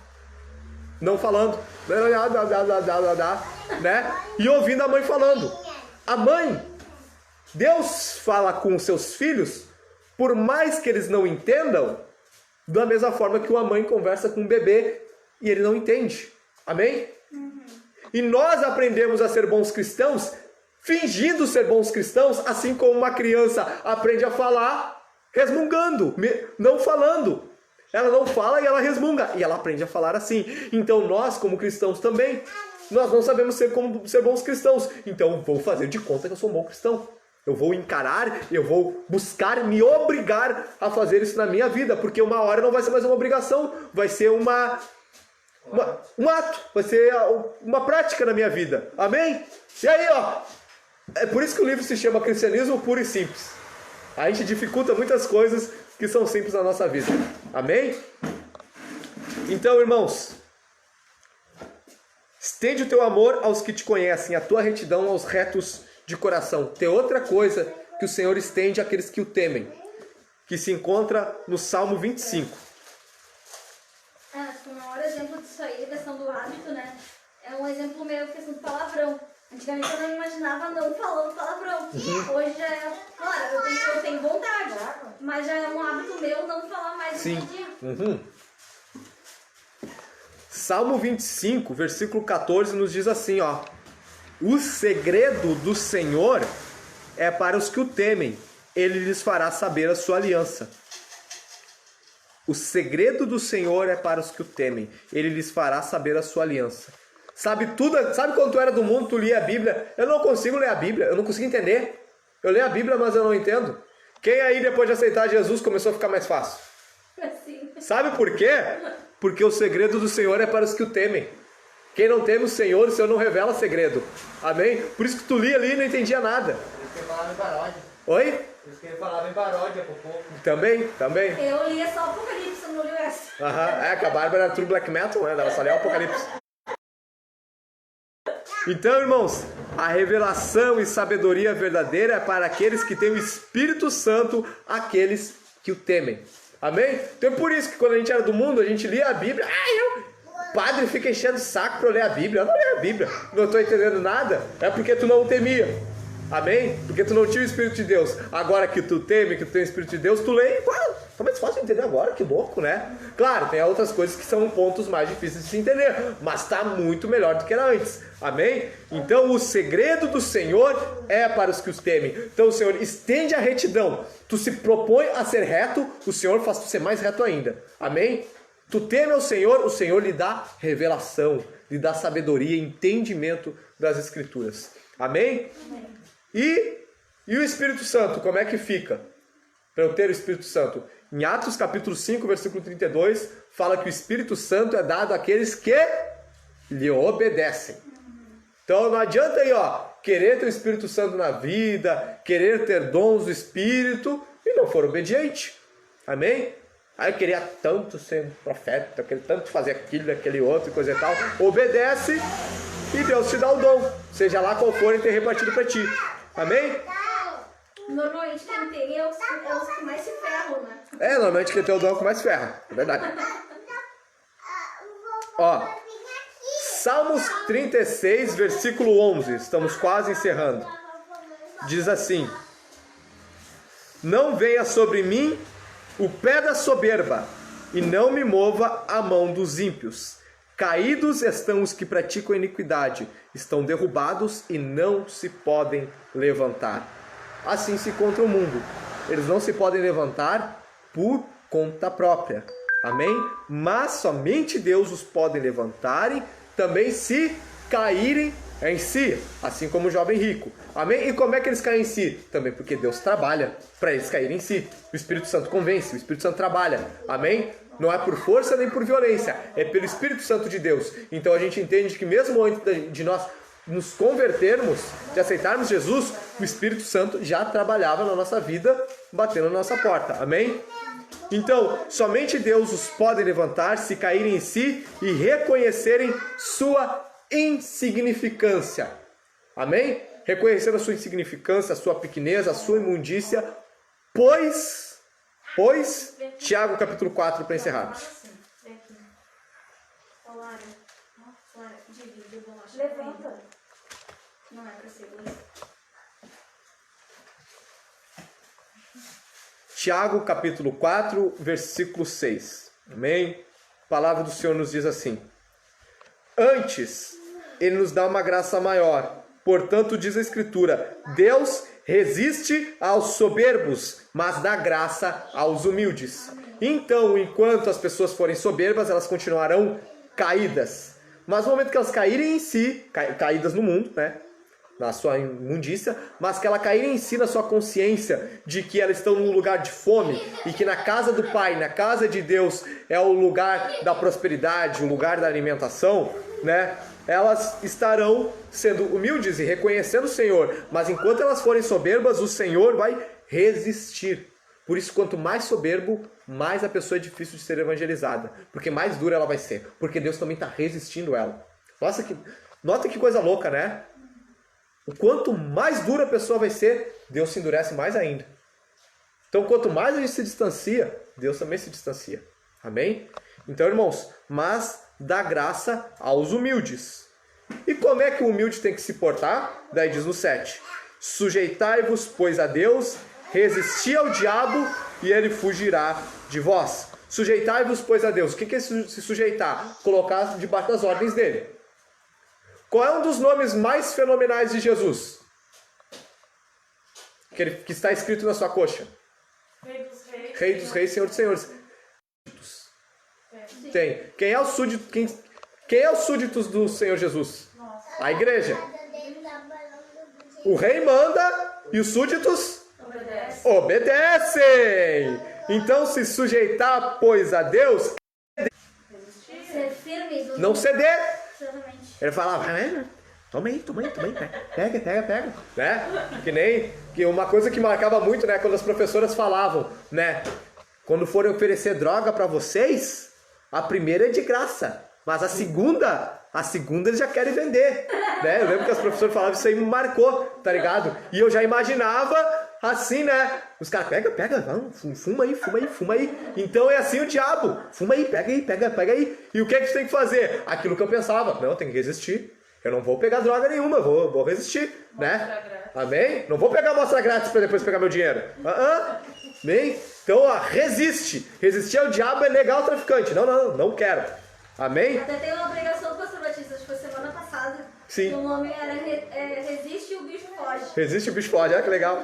Não falando, né? E ouvindo a mãe falando. A mãe, Deus fala com os seus filhos, por mais que eles não entendam, da mesma forma que uma mãe conversa com um bebê e ele não entende. Amém? E nós aprendemos a ser bons cristãos fingindo ser bons cristãos, assim como uma criança aprende a falar resmungando, não falando. Ela não fala e ela resmunga, e ela aprende a falar assim. Então nós, como cristãos também, nós não sabemos ser bons cristãos. Então vou fazer de conta que eu sou um bom cristão. Eu vou encarar, eu vou buscar me obrigar a fazer isso na minha vida, porque uma hora não vai ser mais uma obrigação, vai ser um ato, vai ser uma prática na minha vida. Amém? E aí, ó, é por isso que o livro se chama Cristianismo Puro e Simples. A gente dificulta muitas coisas que são simples na nossa vida. Amém? Então, irmãos, estende o teu amor aos que te conhecem, a tua retidão aos retos de coração. Tem outra coisa que o Senhor estende àqueles que o temem, que se encontra no Salmo 25. O maior exemplo disso aí, a questão do hábito, né? É um exemplo meu, questão do palavrão. Antigamente eu não imaginava não falando palavrão. Hoje já é... Claro, eu tenho vontade, mas já é um hábito meu não falar mais hoje em dia. Salmo 25, versículo 14, nos diz assim, ó. O segredo do Senhor é para os que o temem. Ele lhes fará saber a sua aliança. O segredo do Senhor é para os que o temem. Ele lhes fará saber a sua aliança. Sabe tudo? Sabe quando tu era do mundo, tu lia a Bíblia? Eu não consigo ler a Bíblia, eu não consigo entender. Eu leio a Bíblia, mas eu não entendo. Quem aí, depois de aceitar Jesus, começou a ficar mais fácil? Sim. Sabe por quê? Porque o segredo do Senhor é para os que o temem. Quem não teme o Senhor não revela segredo. Amém? Por isso que tu lia ali e não entendia nada. Por isso que ele falava em paródia. Oi? Por isso que ele falava em paródia pro povo. Também. Eu lia só o Apocalipse, eu não li essa. É que a Bárbara era tudo black metal, né? Ela só lia o Apocalipse. Então, irmãos, a revelação e sabedoria verdadeira é para aqueles que têm o Espírito Santo, aqueles que o temem. Amém? Então é por isso que quando a gente era do mundo, a gente lia a Bíblia. O padre fica enchendo o saco para eu ler a Bíblia. Eu não leio a Bíblia, não estou entendendo nada. É porque tu não o temia. Amém? Porque tu não tinha o Espírito de Deus. Agora que tu teme, que tu tem o Espírito de Deus, tu lê e tá mais fácil de entender agora, que louco, né? Claro, tem outras coisas que são pontos mais difíceis de se entender, mas está muito melhor do que era antes. Amém? Então o segredo do Senhor é para os que os temem. Então o Senhor estende a retidão. Tu se propõe a ser reto, o Senhor faz tu ser mais reto ainda. Amém? Tu teme ao Senhor, o Senhor lhe dá revelação, lhe dá sabedoria, entendimento das Escrituras. Amém? Amém. E o Espírito Santo, como é que fica? Para eu ter o Espírito Santo. Em Atos capítulo 5, versículo 32, fala que o Espírito Santo é dado àqueles que lhe obedecem. Então não adianta aí, ó, querer ter o Espírito Santo na vida, querer ter dons do Espírito e não for obediente. Amém? Aí eu queria tanto ser profeta, queria tanto fazer aquilo, aquele outro, coisa e tal. Obedece e Deus te dá o dom, seja lá qual for, e ter repartido para ti. Amém? Normalmente quem tem é os que mais se ferram, né? Normalmente quem tem o dom é o que mais ferra, é verdade. Ó, Salmos 36, versículo 11, estamos quase encerrando. Diz assim: não venha sobre mim o pé da soberba, e não me mova a mão dos ímpios. Caídos estão os que praticam iniquidade, estão derrubados e não se podem levantar. Assim se encontra o mundo. Eles não se podem levantar por conta própria. Amém? Mas somente Deus os pode levantar, também se caírem É em si, assim como o jovem rico. Amém? E como é que eles caem em si? Também porque Deus trabalha para eles caírem em si. O Espírito Santo convence, o Espírito Santo trabalha. Amém? Não é por força nem por violência, é pelo Espírito Santo de Deus. Então a gente entende que mesmo antes de nós nos convertermos, de aceitarmos Jesus, o Espírito Santo já trabalhava na nossa vida, batendo na nossa porta. Amém? Então, somente Deus os pode levantar se caírem em si e reconhecerem sua insignificância. Amém? Reconhecendo a sua insignificância, a sua pequenez, a sua imundícia, pois, Tiago capítulo 4, para encerrarmos. Levanta. Não é pra ser dois. Tiago capítulo 4, versículo 6. Amém? A palavra do Senhor nos diz assim: antes, Ele nos dá uma graça maior. Portanto, diz a Escritura, Deus resiste aos soberbos, mas dá graça aos humildes. Então, enquanto as pessoas forem soberbas, elas continuarão caídas. Mas no momento que elas caírem em si, caídas no mundo, né? Na sua imundícia, mas que ela caírem em si na sua consciência de que elas estão num lugar de fome e que na casa do Pai, na casa de Deus, é o lugar da prosperidade, o lugar da alimentação, né? Elas estarão sendo humildes e reconhecendo o Senhor, mas enquanto elas forem soberbas, o Senhor vai resistir. Por isso, quanto mais soberbo, mais a pessoa é difícil de ser evangelizada, porque mais dura ela vai ser, porque Deus também está resistindo ela. Nota que coisa louca, né? O quanto mais dura a pessoa vai ser, Deus se endurece mais ainda. Então, quanto mais a gente se distancia, Deus também se distancia. Amém? Então, irmãos, mas dá graça aos humildes. E como é que o humilde tem que se portar? Daí diz no 7. Sujeitai-vos, pois, a Deus, resisti ao diabo e ele fugirá de vós. Sujeitai-vos, pois, a Deus. O que é se sujeitar? Colocar debaixo das ordens dele. Qual é um dos nomes mais fenomenais de Jesus? Que está escrito na sua coxa. Rei dos reis, Senhor dos senhores. Tem. Quem é o súdito? Quem é os súditos do Senhor Jesus? A igreja. O rei manda e os súditos obedecem. Então, se sujeitar, pois, a Deus, Ser firme. não ceder. Exatamente. Ele falava, toma aí, pega, né? Que uma coisa que marcava muito, né, quando as professoras falavam, né, quando forem oferecer droga para vocês, a primeira é de graça, mas a segunda eles já querem vender, né? Eu lembro que as professoras falavam, isso aí me marcou, tá ligado? E eu já imaginava assim, né? Os caras, pega, fuma aí. Então é assim o diabo, fuma aí, pega aí. E o que é que tu tem que fazer? Aquilo que eu pensava, não, tem que resistir. Eu não vou pegar droga nenhuma, vou resistir, né? Amém? Não vou pegar amostra grátis para depois pegar meu dinheiro. Amém? Então, resiste. Resistir ao diabo é negar o traficante. Não quero. Amém? Até tem uma pregação do pastor Batista, acho que foi semana passada. Sim. O nome era Resiste e o Bicho Foge. Resiste o bicho foge, olha que legal.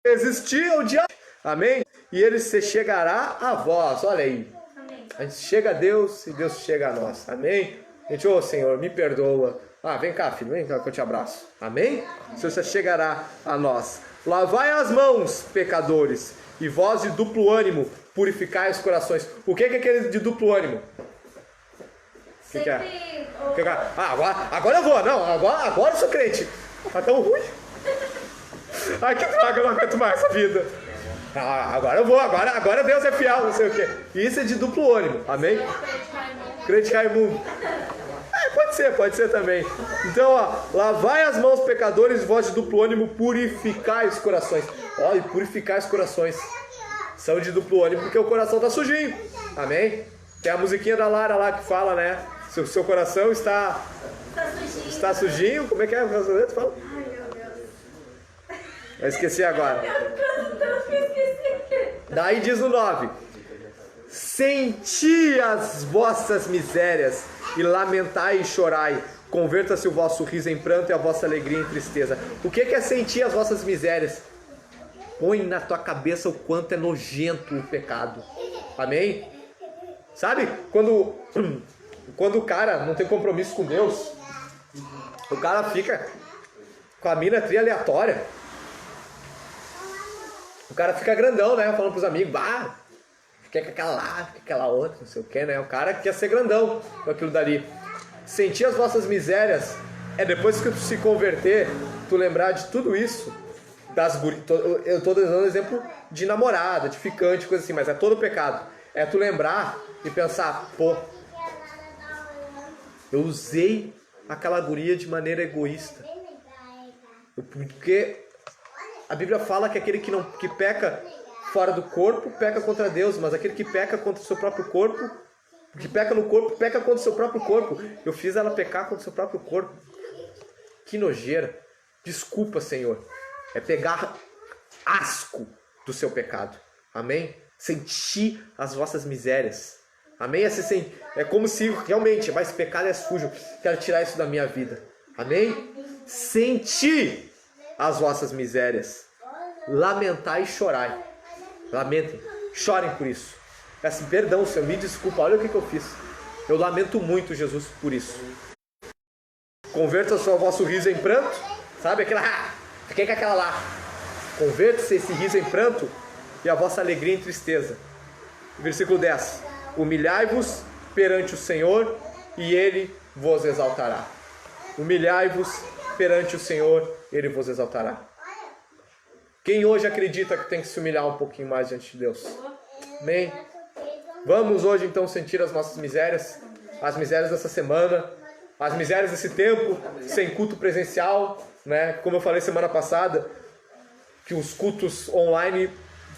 Resistir ao diabo. Amém? E ele se chegará a vós. Olha aí. Amém. A gente chega a Deus e Deus chega a nós. Amém? A gente, Senhor, me perdoa. Vem cá, filho, vem cá que eu te abraço. Amém? O Senhor se chegará a nós. Lavai as mãos, pecadores, e vós de duplo ânimo, purificai os corações. O que é aquele de duplo ânimo? Sempre... Agora eu vou. Não, agora eu sou crente. Tá tão ruim. Ai, que droga, eu não aguento mais essa vida. Agora eu vou, agora Deus é fiel, não sei o quê. Isso é de duplo ânimo, amém? Crente Raimundo. Pode ser também. Então, lavai as mãos, pecadores, vós de duplo ânimo, purificai os corações. E purificar os corações. São de duplo ânimo porque o coração está sujinho, amém? Tem a musiquinha da Lara lá que fala, né? Se o seu coração está sujinho, como é que é? Fala. Ai, meu Deus. Eu esqueci agora. Daí diz no 9: senti as vossas misérias e lamentai e chorai. Converta-se o vosso riso em pranto e a vossa alegria em tristeza. O que é sentir as vossas misérias? Põe na tua cabeça o quanto é nojento o pecado. Amém? Sabe? Quando o cara não tem compromisso com Deus, O cara fica com a mina tri aleatória. O cara fica grandão, né? Falando pros amigos, quer que aquela lá, quer aquela outra, não sei o que, né? O cara quer ser grandão com aquilo dali. Sentir as vossas misérias é depois que tu se converter, tu lembrar de tudo isso. Eu tô dando exemplo de namorada, de ficante, coisa assim, mas é todo pecado. É tu lembrar e pensar, pô, eu usei aquela guria de maneira egoísta. Porque a Bíblia fala que aquele que peca fora do corpo, peca contra Deus, mas aquele que peca contra o seu próprio corpo, que peca no corpo, peca contra o seu próprio corpo. Eu fiz ela pecar contra o seu próprio corpo. Que nojeira. Desculpa, Senhor. É pegar asco do seu pecado. Amém? Sentir as vossas misérias. Amém? É como se realmente, mas pecado é sujo. Quero tirar isso da minha vida. Amém? Sentir as vossas misérias. Lamentai e chorai. Lamentem. Chorem por isso. Peçam perdão, Senhor. Me desculpa. Olha o que eu fiz. Eu lamento muito, Jesus, por isso. Converta o vosso riso em pranto. Sabe aquela... Fiquei com aquela lá. Converta-se esse riso em pranto e a vossa alegria em tristeza. Versículo 10. Humilhai-vos perante o Senhor e Ele vos exaltará. Humilhai-vos perante o Senhor, Ele vos exaltará. Quem hoje acredita que tem que se humilhar um pouquinho mais diante de Deus? Amém? Vamos hoje então sentir as nossas misérias, as misérias dessa semana, as misérias desse tempo, sem culto presencial, né? Como eu falei semana passada, que os cultos online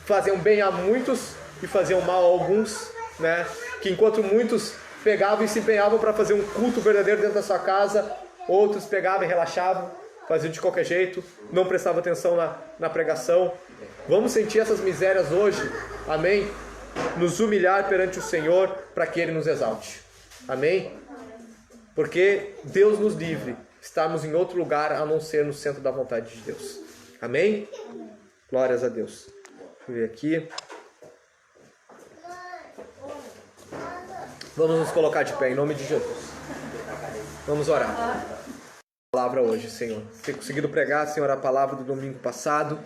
faziam bem a muitos e faziam mal a alguns, né? Que enquanto muitos pegavam e se empenhavam para fazer um culto verdadeiro dentro da sua casa, outros pegavam e relaxavam, faziam de qualquer jeito, não prestavam atenção na pregação. Vamos sentir essas misérias hoje, amém? Nos humilhar perante o Senhor para que Ele nos exalte, amém? Porque Deus nos livre estarmos em outro lugar a não ser no centro da vontade de Deus, amém? Glórias a Deus. Deixa eu ver aqui. Vamos nos colocar de pé em nome de Jesus. Vamos orar. A palavra hoje, Senhor. Ter conseguido pregar, Senhor, a palavra do domingo passado.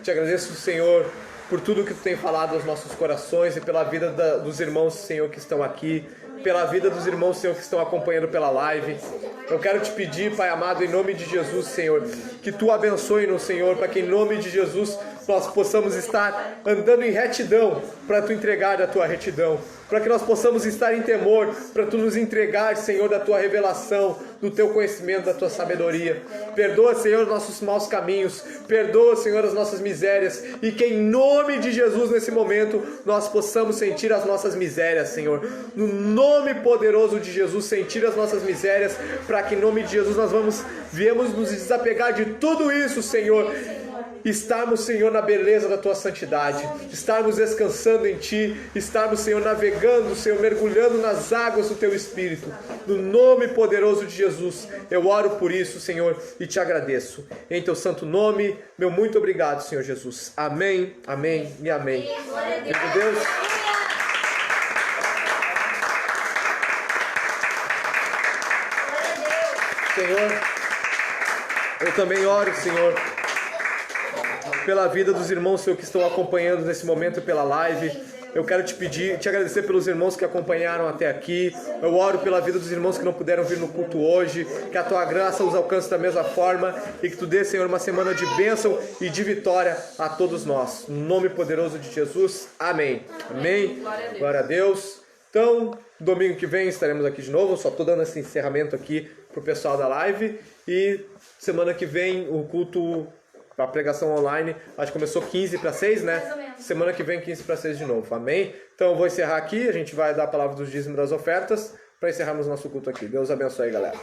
Te agradeço, Senhor, por tudo que Tu tem falado aos nossos corações e pela vida dos irmãos, Senhor, que estão aqui, pela vida dos irmãos, Senhor, que estão acompanhando pela live. Eu quero te pedir, Pai amado, em nome de Jesus, Senhor, que Tu abençoe-nos, Senhor, para que em nome de Jesus nós possamos estar andando em retidão para Tu entregar da Tua retidão, para que nós possamos estar em temor, para Tu nos entregar, Senhor, da Tua revelação, do Teu conhecimento, da Tua sabedoria. Perdoa, Senhor, nossos maus caminhos, perdoa, Senhor, as nossas misérias, e que em nome de Jesus, nesse momento, nós possamos sentir as nossas misérias, Senhor, no nome poderoso de Jesus, sentir as nossas misérias, para que em nome de Jesus nós viemos nos desapegar de tudo isso, Senhor, estarmos, Senhor, na beleza da Tua santidade, estarmos descansando em Ti, estarmos, Senhor, navegando, Senhor, mergulhando nas águas do Teu Espírito. No nome poderoso de Jesus, eu oro por isso, Senhor, e Te agradeço. Em Teu santo nome, meu muito obrigado, Senhor Jesus. Amém, amém e amém. Meu Deus. Senhor, eu também oro, Senhor, pela vida dos irmãos, Senhor, que estão acompanhando nesse momento pela live. Eu quero te pedir, te agradecer pelos irmãos que acompanharam até aqui. Eu oro pela vida dos irmãos que não puderam vir no culto hoje. Que a Tua graça os alcance da mesma forma e que Tu dê, Senhor, uma semana de bênção e de vitória a todos nós. No nome poderoso de Jesus. Amém. Amém. Glória a Deus. Então, domingo que vem estaremos aqui de novo. Eu só estou dando esse encerramento aqui pro pessoal da live. E semana que vem o culto... A pregação online, acho que começou 15 para 6, né? Mais ou menos. Semana que vem 15 para 6 de novo, amém? Então eu vou encerrar aqui, a gente vai dar a palavra dos dízimos das ofertas para encerrarmos nosso culto aqui. Deus abençoe, galera.